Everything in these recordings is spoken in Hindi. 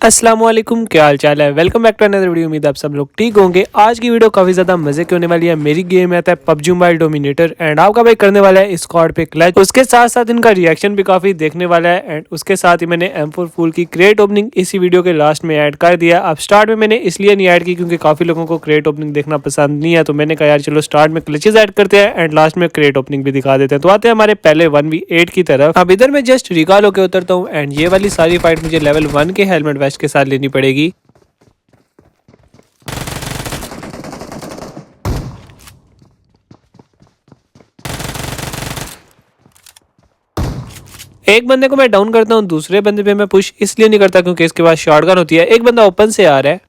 अस्सलामुअलैकुम, क्या हाल चाल है। Welcome back to another video. उम्मीद आप सब लोग ठीक होंगे। आज की वीडियो काफ़ी ज़्यादा मजे की होने वाली है। मेरी गेम में आता है पबजी मोबाइल डोमिनेटर एंड आपका भाई करने वाला है स्क्वाड पे क्लच। उसके साथ साथ इनका रिएक्शन भी काफ़ी देखने वाला है एंड उसके साथ ही मैंने M4 फुल की क्रेट ओपनिंग इसी वीडियो के लास्ट में ऐड कर दिया। अब स्टार्ट में मैंने इसलिए नहीं ऐड की क्योंकि काफ़ी लोगों को क्रेट ओपनिंग देखना पसंद नहीं है, तो मैंने कहा यार चलो स्टार्ट में क्लचेज ऐड करते हैं एंड लास्ट में क्रेट ओपनिंग भी दिखा देते हैं। तो आते हैं हमारे पहले 1v8 की तरफ। अब इधर मैं जस्ट रिकॉल होकर उतरता हूँ एंड ये वाली सारी फाइट मुझे लेवल 1 के हेलमेट वेस्ट के साथ लेनी पड़ेगी। एक बंदे को मैं डाउन करता हूँ, दूसरे बंदे पे मैं पुश इसलिए नहीं करता क्योंकि इसके पास शॉटगन होती है। एक बंदा ओपन से आ रहा है।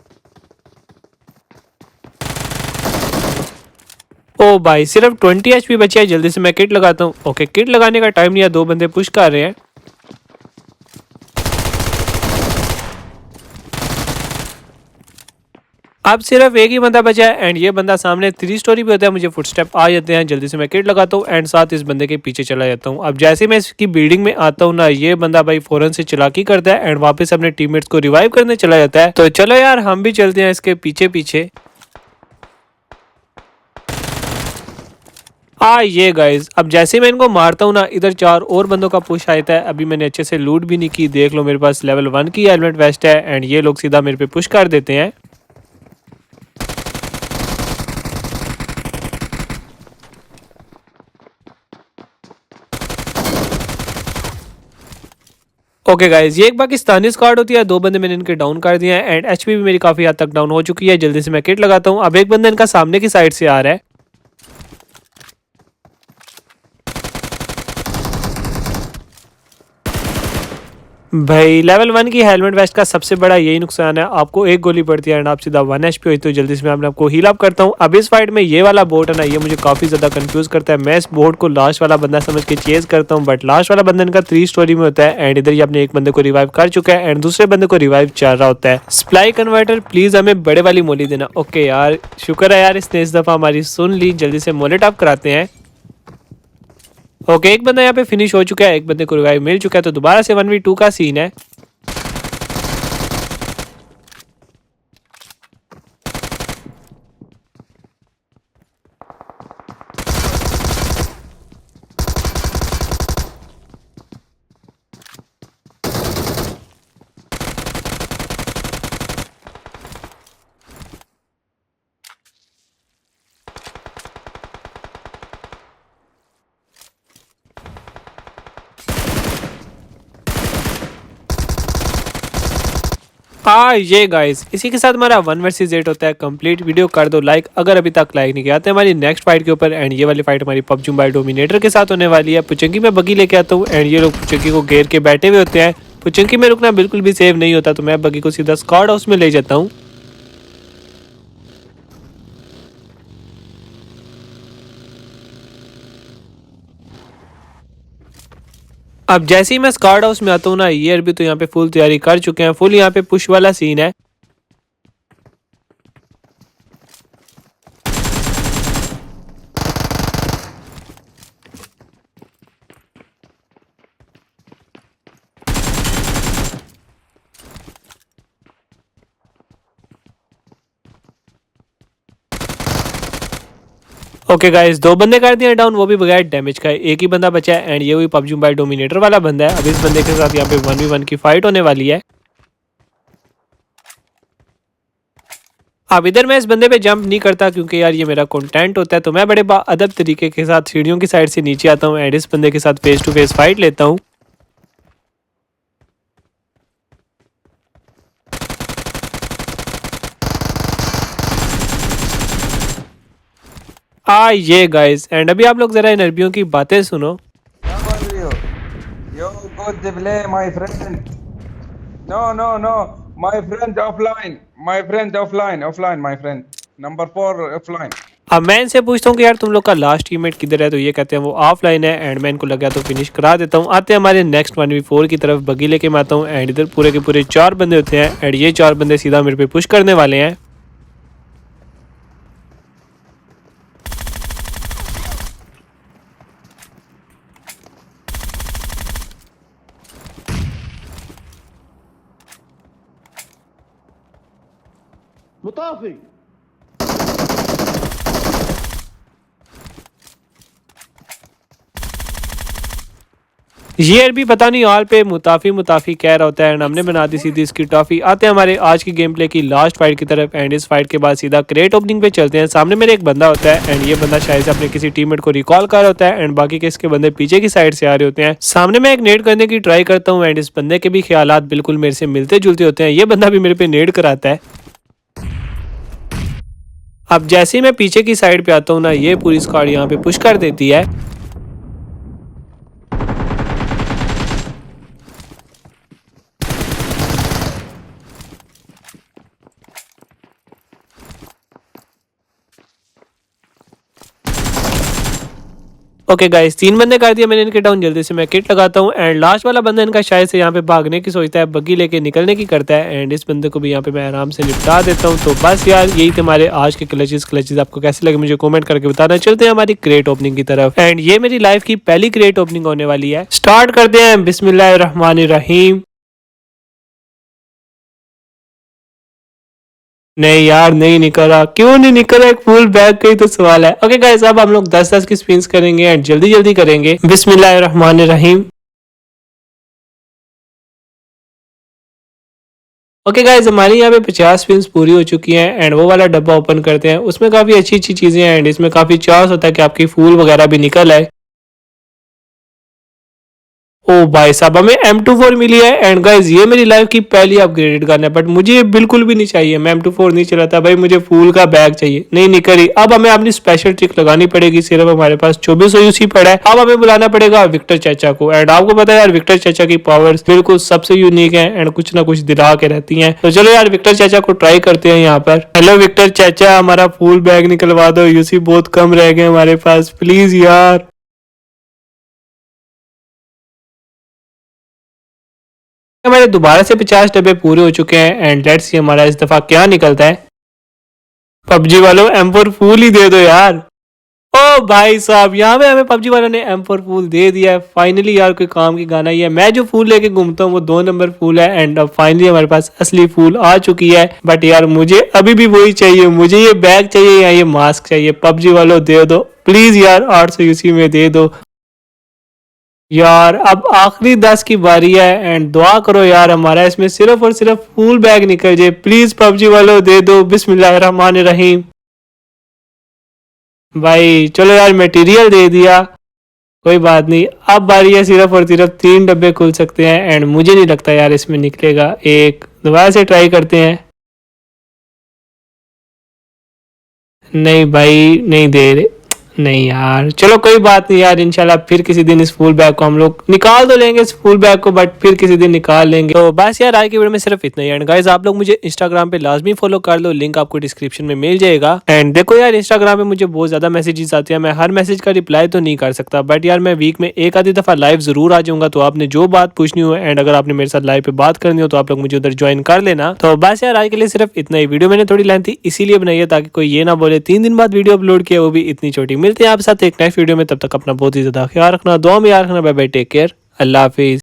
ओ भाई सिर्फ 20 HP बचे है। जल्दी से मैं किट लगाता हूँ। ओके, किट लगाने का टाइम नहीं है, दो बंदे पुश कर रहे हैं। अब सिर्फ एक ही बंदा बचा है एंड ये बंदा सामने 3 स्टोरी पे होता है। मुझे फुटस्टेप आ जाते हैं। जल्दी से मैं किट लगाता हूँ एंड साथ इस बंदे के पीछे चला जाता हूँ। अब जैसे मैं इसकी बिल्डिंग में आता हूँ ना, ये बंदा भाई फौरन से चालाकी करता है एंड वापस अपने टीममेट्स को रिवाइव करने चला जाता है। तो चलो यार हम भी चलते हैं इसके पीछे पीछे। ये गाइज, अब जैसे मैं इनको मारता हूँ ना, इधर 4 और बंदों का पुश आता है। अभी मैंने अच्छे से लूट भी नहीं की। देख लो मेरे पास लेवल 1 की हेलमेट वेस्ट है एंड ये लोग सीधा मेरे पे पुश कर देते हैं। ओके गाइज, ये एक पाकिस्तानी स्क्वाड होती है। 2 बंदे मैंने इनके डाउन कर दिए हैं एंड एचपी भी मेरी काफी हद तक डाउन हो चुकी है। जल्दी से मैं किट लगाता हूँ। अब एक बंदा इनका सामने की साइड से आ रहा है। भाई लेवल 1 की हेलमेट वेस्ट का सबसे बड़ा यही नुकसान है, आपको एक गोली पड़ती है एंड आप सीधा 1 HP होती है। जल्दी से मैं अपने आपको हील अप करता हूँ। अब इस फाइट में ये वाला बोट है ना, ये मुझे काफी ज्यादा कंफ्यूज करता है। मैं इस बोट को लास्ट वाला बंदा समझ के चेज करता हूँ, बट लास्ट वाला बंदा इनका 3 स्टोरी में होता है एंड इधर ये अपने एक बंदे को रिवाइव कर चुका है एंड दूसरे बंदे को रिवाइव चल रहा होता है। सप्लाई कन्वर्टर प्लीज हमें बड़े वाली मोली देना। ओके यार, शुक्र है यार इसने इस दफा हमारी सुन ली। जल्दी से मोलेट अप कराते हैं। ओके, एक बंदा यहाँ पे फिनिश हो चुका है, एक बंदे को रिवाइव मिल चुका है, तो दोबारा से 1v2 का सीन है। ये गाइस, इसी के साथ हमारा 1 vs 8 होता है कंप्लीट। वीडियो कर दो लाइक अगर अभी तक लाइक नहीं किया। आते हैं हमारी नेक्स्ट फाइट के ऊपर एंड ये वाली फाइट हमारी पबजी मोबाइल डोमिनेटर के साथ होने वाली है। पुचंकी में बगी लेके आता हूँ एंड ये लोग पुचंकी को घेर के बैठे हुए होते हैं। पुचंकी में रुकना बिल्कुल भी सेफ नहीं होता, तो मैं बगी को सीधा स्क्वाड हाउस में ले जाता हूँ। अब जैसे ही मैं स्क्वाड हाउस में आता हूँ ना, ये अरबी तो यहाँ पे फुल तैयारी कर चुके हैं। फुल यहाँ पे पुश वाला सीन है। ओके गाइस, 2 बंदे कर दिए डाउन, वो भी बगैर डैमेज का। एक ही बंदा बचा है एंड ये वही पबजी मोबाइल डोमिनेटर वाला बंदा है। अब इस बंदे के साथ यहाँ पे 1v1 की फाइट होने वाली है। अब इधर मैं इस बंदे पे जंप नहीं करता क्योंकि यार ये मेरा कंटेंट होता है, तो मैं बड़े अदब तरीके के साथ सीढ़ियों की साइड से नीचे आता हूँ एंड इस बंदे के साथ फेस टू फेस फाइट लेता हूँ। ये गाइस, एंड अभी आप लोग जरा इन अरबियों की बातें सुनो। क्या बोल रही हो? Yo, go to play, my friend. No, my friend offline. My friend offline, my friend. Number 4 offline. अब मैं इनसे पूछता हूँ कि यार तुम लोग का लास्ट टीममेट किधर है, तो ये कहते हैं वो ऑफलाइन है एंड मैं इनको लगा तो फिनिश करा देता हूँ। आते हैं हमारे नेक्स्ट 1v4 की तरफ। बगी लेके मैं आता हूँ एंड इधर पूरे के पूरे 4 बंदे होते हैं एंड ये 4 बंदे सीधा मेरे पे पुश करने वाले हैं। मुताफी ये अरबी पता नहीं ऑल पे मुताफी मुताफी कह रहा होता है एंड हमने बना दी सीधी इसकी टॉफी। आते हैं हमारे आज की गेम प्ले की लास्ट फाइट की तरफ एंड इस फाइट के बाद सीधा क्रेट ओपनिंग पे चलते हैं। सामने मेरे एक बंदा होता है एंड ये बंदा शायद से अपने किसी टीममेट को रिकॉल कर रहा होता है एंड बाकी के इसके बंदे पीछे की साइड से आ रहे होते हैं। सामने मैं एक नेड करने की ट्राई करता हूँ एंड इस बंदे के भी ख्यालात बिल्कुल मेरे से मिलते जुलते होते हैं। ये बंदा भी मेरे पे नेड कराता है। अब जैसे ही मैं पीछे की साइड पे आता हूँ ना, ये पूरी स्क्वाड यहाँ पे पुश कर देती है। ओके गाइस, 3 बंदे कर दिए मैंने इनके डाउन। जल्दी से मैं किट लगाता हूँ एंड लास्ट वाला बंदा इनका शायद से यहाँ पे भागने की सोचता है, बग्गी लेके निकलने की करता है एंड इस बंदे को भी यहाँ पे मैं आराम से निपटा देता हूँ। तो बस यार यही थे हमारे आज के क्लचेस आपको कैसे लगे मुझे कमेंट करके बताना। चलते हैं हमारी क्रेट ओपनिंग की तरफ एंड ये मेरी लाइफ की पहली क्रेट ओपनिंग होने वाली है। स्टार्ट करते हैं बिस्मिल्लाहिर्रहमानिर्रहीम। नहीं यार, नहीं निकला। क्यों नहीं निकला? एक फुल बैग का ही तो सवाल है। ओके गाइस, अब हम लोग 10-10 की स्पिन्स करेंगे एंड जल्दी जल्दी करेंगे। बिस्मिल्लाहिर्रहमानिर्रहीम। ओके गाइस, हमारी यहाँ पे 50 स्पिन्स पूरी हो चुकी हैं एंड वो वाला डब्बा ओपन करते हैं। उसमें काफी अच्छी अच्छी चीजें हैं एंड इसमें काफी चांस होता है कि आपकी फूल वगैरह भी निकल आए। ओ भाई साहब, हमें M24 मिली है एंड गाइस ये मेरी लाइफ की पहली अपग्रेडेड गन है, बट मुझे ये बिल्कुल भी नहीं चाहिए। मैं M24 नहीं चलाता भाई, मुझे फूल का बैग चाहिए। नहीं निकली। अब हमें अपनी स्पेशल ट्रिक लगानी पड़ेगी। सिर्फ हमारे पास 2400 यूसी पड़ा है। अब हमें बुलाना पड़ेगा विक्टर चाचा को एंड आपको पता है यार विक्टर चाचा की पावर्स बिल्कुल सबसे यूनिक है एंड कुछ ना कुछ दिला के रहती है। तो चलो यार विक्टर चाचा को ट्राई करते हैं यहाँ पर। हेलो विक्टर चाचा, हमारा फूल बैग निकलवा दो। यूसी बहुत कम रह गए हमारे पास, प्लीज यार। हमारे दोबारा से 50 डब्बे पूरे हो चुके हैं एंड लेट्स सी हमारा इस दफा क्या निकलता है। पबजी वालों M4 फूल ही दे दो यार। ओ भाई साहब, यहाँ पे हमें पबजी वालों ने M4 फूल दे दिया है। फाइनली यार कोई काम की गाना ही है। मैं जो फूल लेके घूमता हूँ वो 2 नंबर फूल है एंड अब फाइनली हमारे पास असली फूल आ चुकी है। बट यार मुझे अभी भी वही चाहिए, मुझे ये बैग चाहिए या ये मास्क चाहिए। पबजी वालों दे दो प्लीज यार, 800 यूसी में दे दो यार। अब आखिरी 10 की बारी है एंड दुआ करो यार हमारा इसमें सिर्फ और सिर्फ फुल बैग निकल जाए। प्लीज पबजी वालों दे दो। बिस्मिल्लाहिर्रहमानिर्रहीम। भाई चलो यार, मटेरियल दे दिया, कोई बात नहीं। अब बारी है सिर्फ और सिर्फ 3 डब्बे खुल सकते हैं एंड मुझे नहीं लगता यार इसमें निकलेगा। एक दोबारा से ट्राई करते हैं। नहीं भाई, नहीं दे रहे। नहीं यार, चलो कोई बात नहीं यार, इंशाल्लाह फिर किसी दिन इस फुल बैग को हम लोग निकाल तो लेंगे इस फुल बैग को, बट फिर किसी दिन निकाल लेंगे। तो बस यार आज की वीडियो में सिर्फ इतना ही। एंड गाइस आप लोग मुझे इंस्टाग्राम पे लाजमी फॉलो कर लो, लिंक आपको डिस्क्रिप्शन में मिल जाएगा। एंड देखो यार इंस्टाग्राम पे मुझे बहुत ज्यादा मैसेजेस आते हैं, मैं हर मैसेज का रिप्लाई तो नहीं कर सकता, बट यार मैं वीक में एक आधी दफा लाइव जरूर आ जाऊंगा। तो आपने जो बात पूछनी हो एंड अगर आपने मेरे साथ लाइव पे बात करनी हो तो आप लोग मुझे उधर ज्वाइन कर लेना। तो बस यार आज के लिए सिर्फ इतना ही। वीडियो मैंने थोड़ी लेंथी इसीलिए बनाई है ताकि कोई ये ना बोले 3 दिन बाद वीडियो अपलोड किया, वो भी इतनी छोटी। मिलते हैं आप साथ एक नेक्स्ट वीडियो में, तब तक अपना बहुत ही ज्यादा ख्याल रखना, दुआ में याद रखना। बाय बाय, टेक केयर, अल्लाह हाफिज।